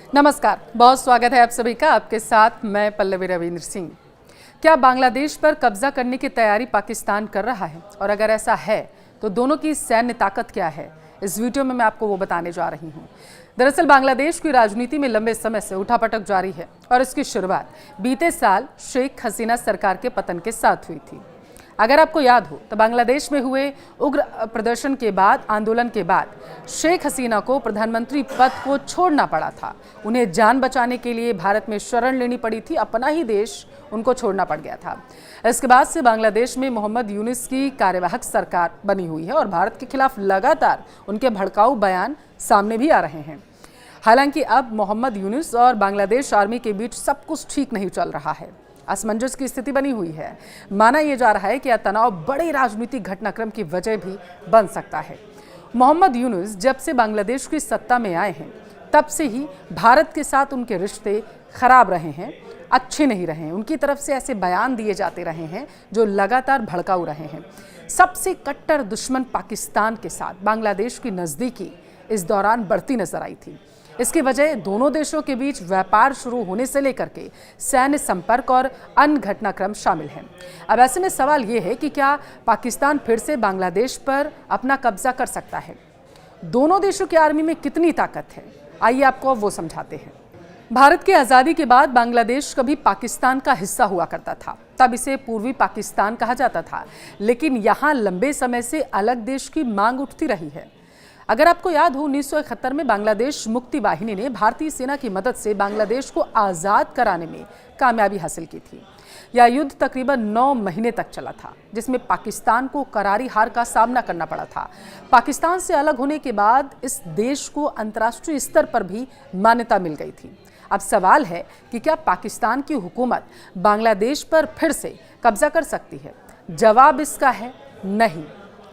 नमस्कार, बहुत स्वागत है आप सभी का। आपके साथ मैं पल्लवी रविंद्र सिंह। क्या बांग्लादेश पर कब्जा करने की तैयारी पाकिस्तान कर रहा है, और अगर ऐसा है तो दोनों की सैन्य ताकत क्या है? इस वीडियो में मैं आपको वो बताने जा रही हूँ। दरअसल बांग्लादेश की राजनीति में लंबे समय से उठापटक जारी है और इसकी शुरुआत बीते साल शेख हसीना सरकार के पतन के साथ हुई थी। अगर आपको याद हो तो बांग्लादेश में हुए उग्र प्रदर्शन के बाद, आंदोलन के बाद शेख हसीना को प्रधानमंत्री पद को छोड़ना पड़ा था। उन्हें जान बचाने के लिए भारत में शरण लेनी पड़ी थी, अपना ही देश उनको छोड़ना पड़ गया था। इसके बाद से बांग्लादेश में मोहम्मद यूनुस की कार्यवाहक सरकार बनी हुई है और भारत के खिलाफ लगातार उनके भड़काऊ बयान सामने भी आ रहे हैं। हालांकि अब मोहम्मद यूनुस और बांग्लादेश आर्मी के बीच सब कुछ ठीक नहीं चल रहा है, असमंजस की स्थिति बनी हुई है। माना यह जा रहा है कि यह तनाव बड़े राजनीतिक घटनाक्रम की वजह भी बन सकता है। मोहम्मद यूनुस जब से बांग्लादेश की सत्ता में आए हैं तब से ही भारत के साथ उनके रिश्ते खराब रहे हैं, अच्छे नहीं रहे हैं। उनकी तरफ से ऐसे बयान दिए जाते रहे हैं जो लगातार भड़काऊ रहे हैं। सबसे कट्टर दुश्मन पाकिस्तान के साथ बांग्लादेश की नज़दीकी इस दौरान बढ़ती नजर आई थी। इसकी वजह दोनों देशों के बीच व्यापार शुरू होने से लेकर के सैन्य संपर्क और अन्य घटनाक्रम शामिल हैं। अब ऐसे में सवाल ये है कि क्या पाकिस्तान फिर से बांग्लादेश पर अपना कब्जा कर सकता है? दोनों देशों की आर्मी में कितनी ताकत है, आइए आपको अब वो समझाते हैं। भारत की आज़ादी के बाद बांग्लादेश कभी पाकिस्तान का हिस्सा हुआ करता था, तब इसे पूर्वी पाकिस्तान कहा जाता था। लेकिन यहाँ लंबे समय से अलग देश की मांग उठती रही है। अगर आपको याद हो, 1971 में बांग्लादेश मुक्ति वाहिनी ने भारतीय सेना की मदद से बांग्लादेश को आज़ाद कराने में कामयाबी हासिल की थी। यह युद्ध तकरीबन 9 महीने तक चला था, जिसमें पाकिस्तान को करारी हार का सामना करना पड़ा था। पाकिस्तान से अलग होने के बाद इस देश को अंतर्राष्ट्रीय स्तर पर भी मान्यता मिल गई थी। अब सवाल है कि क्या पाकिस्तान की हुकूमत बांग्लादेश पर फिर से कब्जा कर सकती है? जवाब इसका है नहीं।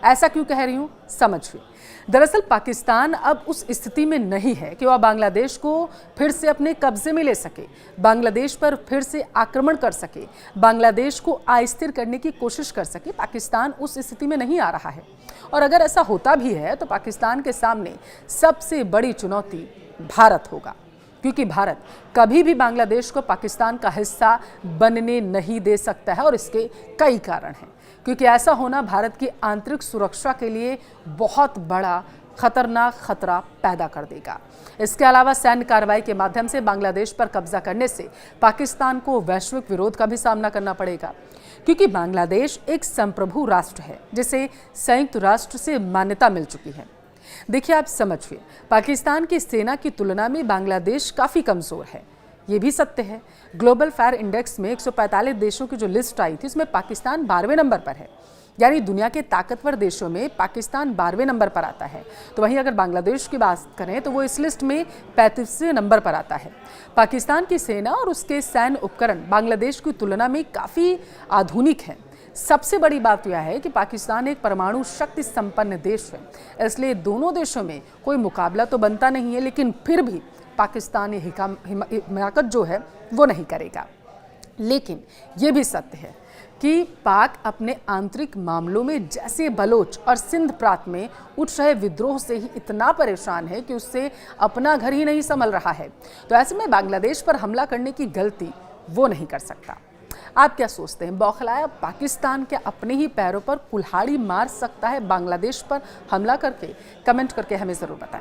ऐसा क्यों कह रही हूँ, समझिए। दरअसल पाकिस्तान अब उस स्थिति में नहीं है कि वह बांग्लादेश को फिर से अपने कब्जे में ले सके, बांग्लादेश पर फिर से आक्रमण कर सके, बांग्लादेश को अस्थिर करने की कोशिश कर सके। पाकिस्तान उस स्थिति में नहीं आ रहा है, और अगर ऐसा होता भी है तो पाकिस्तान के सामने सबसे बड़ी चुनौती भारत होगा, क्योंकि भारत कभी भी बांग्लादेश को पाकिस्तान का हिस्सा बनने नहीं दे सकता है। और इसके कई कारण हैं, क्योंकि ऐसा होना भारत की आंतरिक सुरक्षा के लिए बहुत बड़ा खतरनाक खतरा पैदा कर देगा। इसके अलावा सैन्य कार्रवाई के माध्यम से बांग्लादेश पर कब्जा करने से पाकिस्तान को वैश्विक विरोध का भी सामना करना पड़ेगा, क्योंकि बांग्लादेश एक संप्रभु राष्ट्र है जिसे संयुक्त राष्ट्र से मान्यता मिल चुकी है। देखिए, आप समझिए, पाकिस्तान की सेना की तुलना में बांग्लादेश काफ़ी कमज़ोर है, ये भी सत्य है। ग्लोबल फायर इंडेक्स में 145 देशों की जो लिस्ट आई थी, उसमें पाकिस्तान 12वें नंबर पर है। यानी दुनिया के ताकतवर देशों में पाकिस्तान 12वें नंबर पर आता है। तो वहीं अगर बांग्लादेश की बात करें तो वो इस लिस्ट में 35वें नंबर पर आता है। पाकिस्तान की सेना और उसके सैन्य उपकरण बांग्लादेश की तुलना में काफ़ी आधुनिक हैं। सबसे बड़ी बात यह है कि पाकिस्तान एक परमाणु शक्ति संपन्न देश है, इसलिए दोनों देशों में कोई मुकाबला तो बनता नहीं है, लेकिन फिर भी पाकिस्तान हिमाकत जो है वो नहीं करेगा। लेकिन ये भी सत्य है कि पाक अपने आंतरिक मामलों में, जैसे बलोच और सिंध प्रांत में उठ रहे विद्रोह से ही इतना परेशान है कि उससे अपना घर ही नहीं संभल रहा है। तो ऐसे में बांग्लादेश पर हमला करने की गलती वो नहीं कर सकता। आप क्या सोचते हैं, बौखलाया पाकिस्तान क्या अपने ही पैरों पर कुल्हाड़ी मार सकता है बांग्लादेश पर हमला करके? कमेंट करके हमें ज़रूर बताएं।